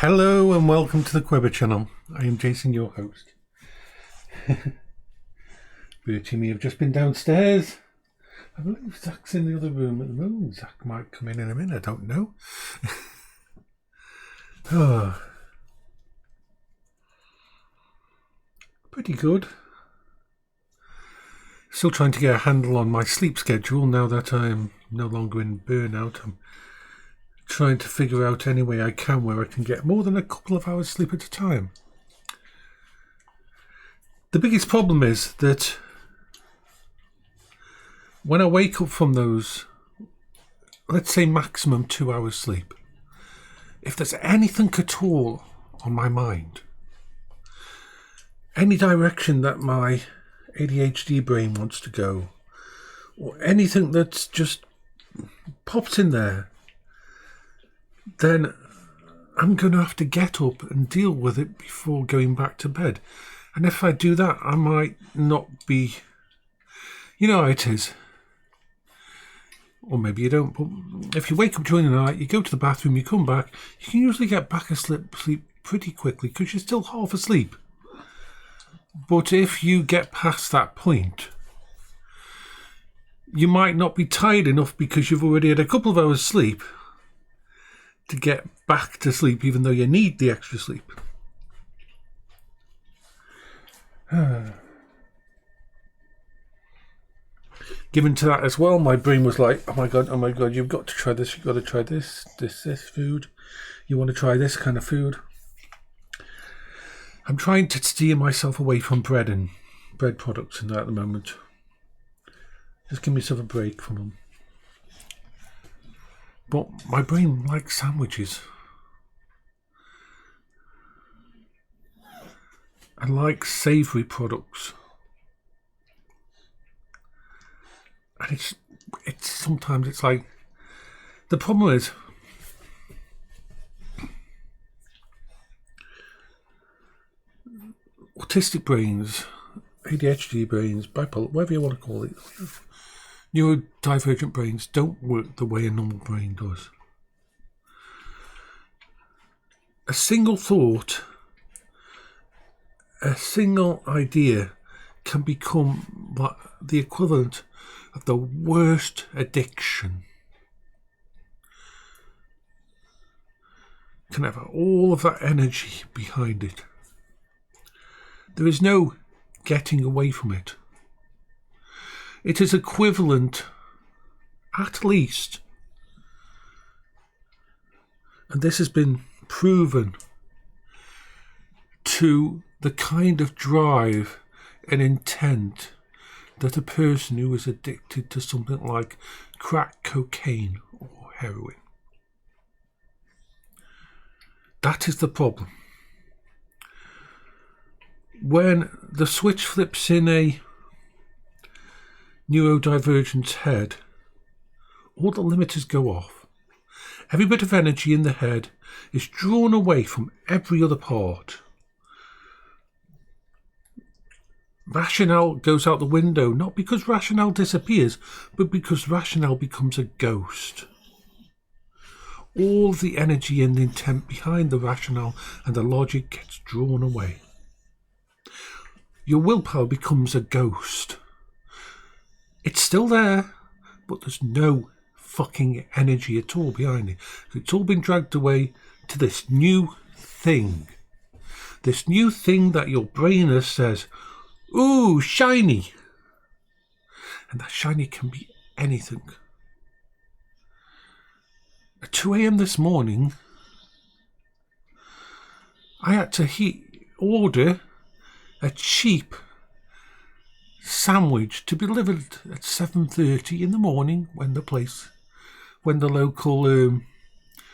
Hello and welcome to the Quibber channel. I am Jason, your host. Bertie and me have just been downstairs. I believe Zach's in the other room at the moment. Zach might come in a minute, I don't know. Oh, pretty good. Still trying to get a handle on my sleep schedule now that I'm no longer in burnout. I'm trying to figure out any way I can where I can get more than a couple of hours sleep at a time. The biggest problem is that when I wake up from those, let's say maximum 2 hours sleep, if there's anything at all on my mind, any direction that my ADHD brain wants to go, or anything that just pops in there, then I'm going to have to get up and deal with it before going back to bed. And if I do that, I might not be... You know how it is. Or maybe you don't. But if you wake up during the night, you go to the bathroom, you come back, you can usually get back asleep pretty quickly because you're still half asleep. But if you get past that point, you might not be tired enough because you've already had a couple of hours sleep to get back to sleep, even though you need the extra sleep. Given to that as well, my brain was like, oh my god, you've got to try this, you've got to try this food. You want to try this kind of food. I'm trying to steer myself away from bread and bread products and that at the moment. Just give myself a break from them. But my brain likes sandwiches. I like savoury products. And it's sometimes it's like, the problem is, autistic brains, ADHD brains, bipolar, whatever you want to call it, neurodivergent brains don't work the way a normal brain does. A single thought, a single idea can become the equivalent of the worst addiction. Can have all of that energy behind it. There is no getting away from it. It is equivalent, at least, and this has been proven, to the kind of drive and intent that a person who is addicted to something like crack cocaine or heroin. That is the problem. When the switch flips in a neurodivergent's head, all the limiters go off. Every bit of energy in the head is drawn away from every other part. Rationale goes out the window, not because rationale disappears, but because rationale becomes a ghost. All the energy and the intent behind the rationale and the logic gets drawn away. Your willpower becomes a ghost. It's still there, but there's no fucking energy at all behind it. It's all been dragged away to this new thing. This new thing that your brain says, ooh, shiny. And that shiny can be anything. At 2 a.m. this morning, I had to order a cheap sandwich to be delivered at 7:30 in the morning when the local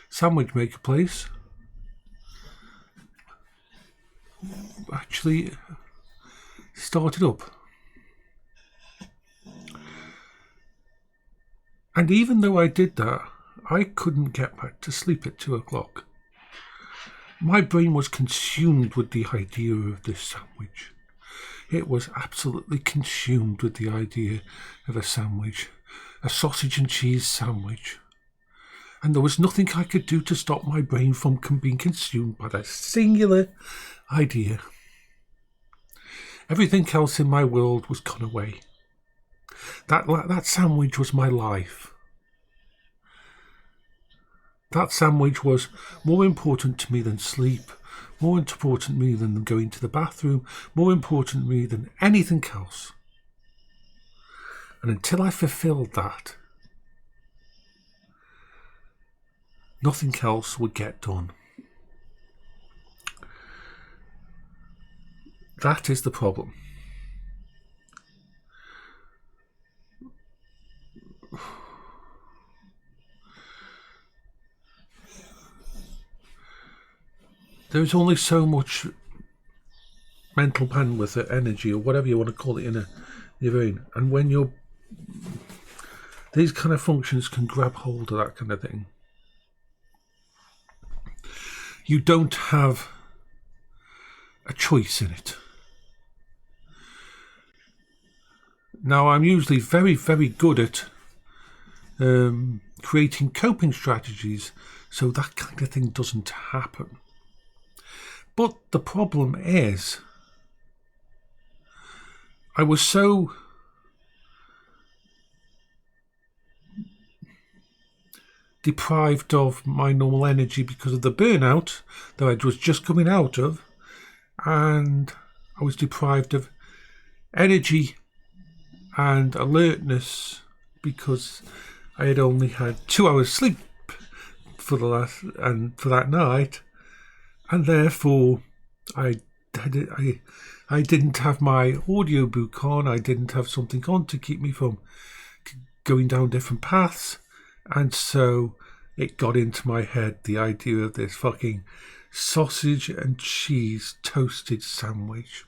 sandwich maker place actually started up. And even though I did that, I couldn't get back to sleep at 2 o'clock. My brain was consumed with the idea of this sandwich. It was absolutely consumed with the idea of a sandwich, a sausage and cheese sandwich. and there was nothing I could do to stop my brain from being consumed by that singular idea. Everything else in my world was gone away. That sandwich was my life. That sandwich was more important to me than sleep, more important to me than going to the bathroom, more important to me than anything else. And until I fulfilled that, nothing else would get done. That is the problem. There is only so much mental bandwidth or energy or whatever you want to call it in your brain. And when these kind of functions can grab hold of that kind of thing, you don't have a choice in it. Now, I'm usually very, very good at creating coping strategies so that kind of thing doesn't happen. But the problem is, I was so deprived of my normal energy because of the burnout that I was just coming out of, and I was deprived of energy and alertness because I had only had 2 hours sleep for that night, and therefore I didn't have my audiobook on. I didn't have something on to keep me from going down different paths, and so it got into my head the idea of this fucking sausage and cheese toasted sandwich.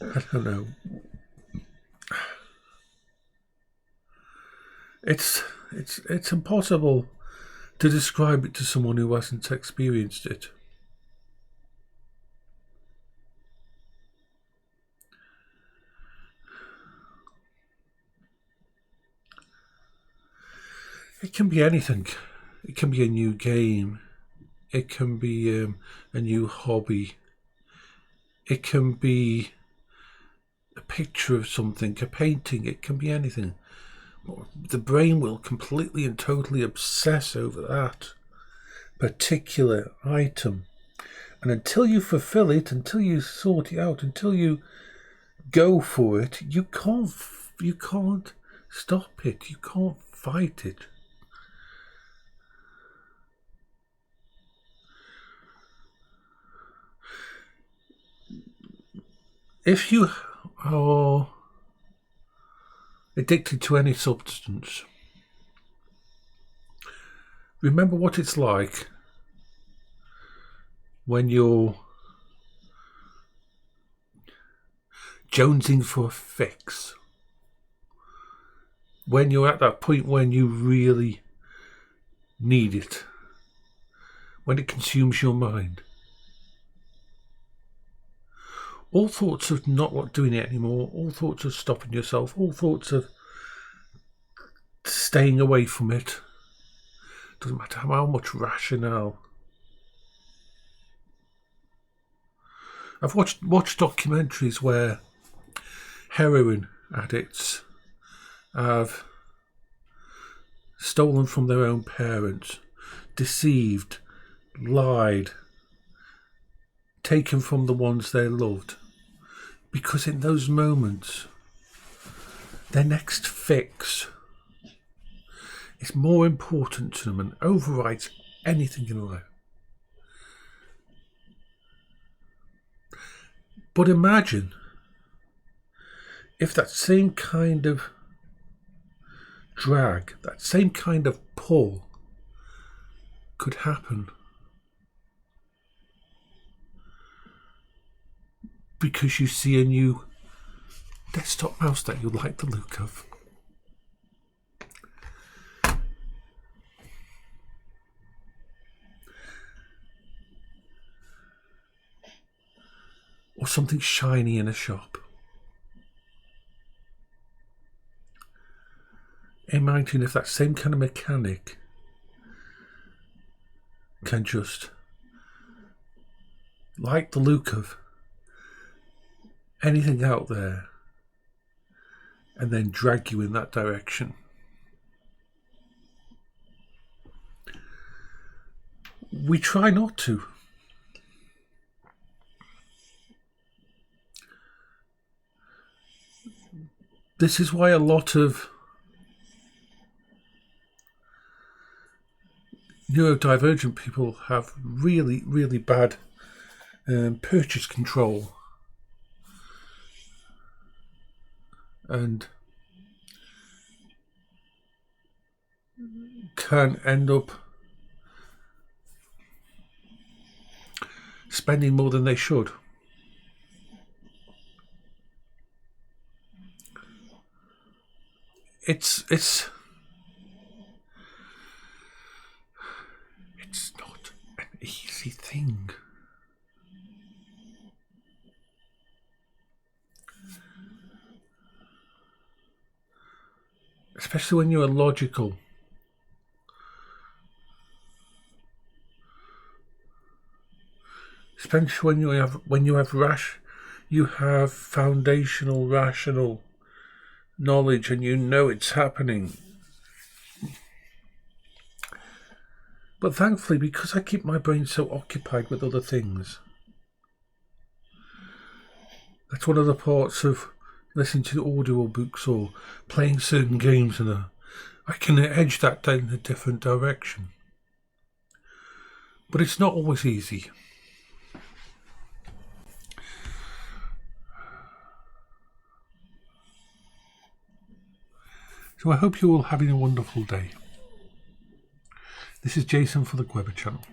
I don't know. It's impossible to describe it to someone who hasn't experienced it. It can be anything. It can be a new game. It can be a new hobby. It can be a picture of something, a painting. It can be anything. The brain will completely and totally obsess over that particular item. And until you fulfill it, until you sort it out, until you go for it, you can't stop it. You can't fight it. If you are addicted to any substance, remember what it's like when you're jonesing for a fix. When you're at that point when you really need it. When it consumes your mind. All thoughts of not doing it anymore, all thoughts of stopping yourself, all thoughts of staying away from it. Doesn't matter how much rationale. I've watched documentaries where heroin addicts have stolen from their own parents, deceived, lied, taken from the ones they loved. Because in those moments, their next fix is more important to them and overrides anything in life. But imagine if that same kind of drag, that same kind of pull could happen because you see a new desktop mouse that you like the look of. or something shiny in a shop. Imagine if that same kind of mechanic can just like the look of anything out there and then drag you in that direction. We try not to. This is why a lot of neurodivergent people have really, really bad purchase control and can end up spending more than they should. It's not an easy thing. Especially when you're logical. Especially when you have foundational rational knowledge and you know it's happening. But thankfully, because I keep my brain so occupied with other things, that's one of the parts of listening to audio books or playing certain games, and I can edge that down in a different direction. But it's not always easy. So I hope you're all having a wonderful day. This is Jason for the Weber channel.